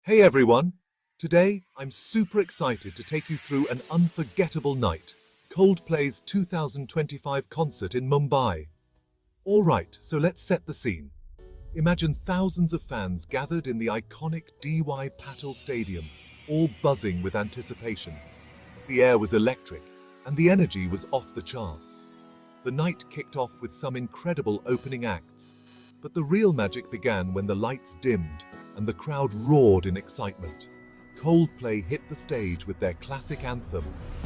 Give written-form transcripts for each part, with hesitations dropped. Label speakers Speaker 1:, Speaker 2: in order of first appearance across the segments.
Speaker 1: Hey everyone! Today, I'm super excited to take you through an unforgettable night, Coldplay's 2025 concert in Mumbai. Alright, so let's set the scene. Imagine thousands of fans gathered in the iconic DY Patil Stadium, all buzzing with anticipation. The air was electric, and the energy was off the charts. The night kicked off with some incredible opening acts, but the real magic began when the lights dimmed and the crowd roared in excitement. Coldplay hit the stage with their classic anthem,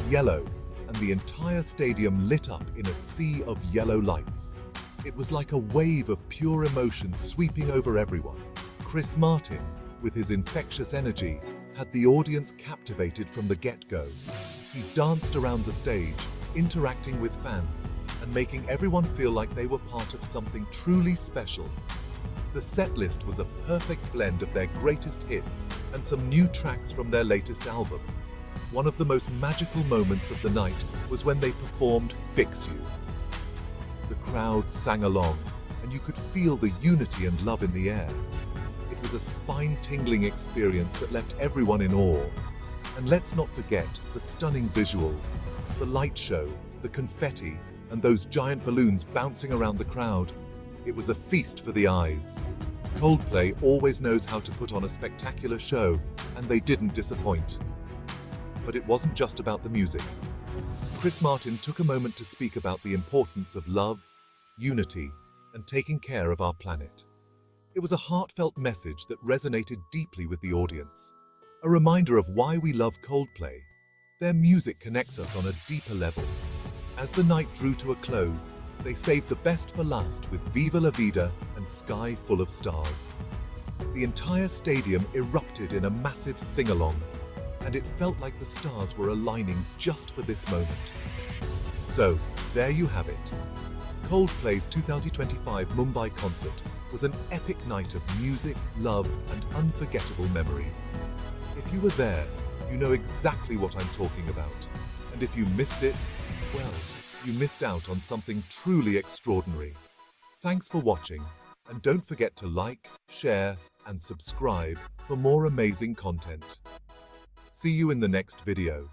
Speaker 1: Yellow, and the entire stadium lit up in a sea of yellow lights. It was like a wave of pure emotion sweeping over everyone. Chris Martin, with his infectious energy, had the audience captivated from the get-go. He danced around the stage, interacting with fans, and making everyone feel like they were part of something truly special. The setlist was a perfect blend of their greatest hits and some new tracks from their latest album. One of the most magical moments of the night was when they performed Fix You. The crowd sang along, and you could feel the unity and love in the air. It was a spine-tingling experience that left everyone in awe. And let's not forget the stunning visuals, the light show, the confetti, and those giant balloons bouncing around the crowd. It was a feast for the eyes. Coldplay always knows how to put on a spectacular show, and they didn't disappoint. But it wasn't just about the music. Chris Martin took a moment to speak about the importance of love, unity, and taking care of our planet. It was a heartfelt message that resonated deeply with the audience. A reminder of why we love Coldplay. Their music connects us on a deeper level. As the night drew to a close, they saved the best for last with Viva La Vida and Sky Full of Stars. The entire stadium erupted in a massive sing-along, and it felt like the stars were aligning just for this moment. So, there you have it. Coldplay's 2025 Mumbai concert was an epic night of music, love, and unforgettable memories. If you were there, you know exactly what I'm talking about. And if you missed it, well, you missed out on something truly extraordinary. Thanks for watching, and don't forget to like, share, and subscribe for more amazing content. See you in the next video.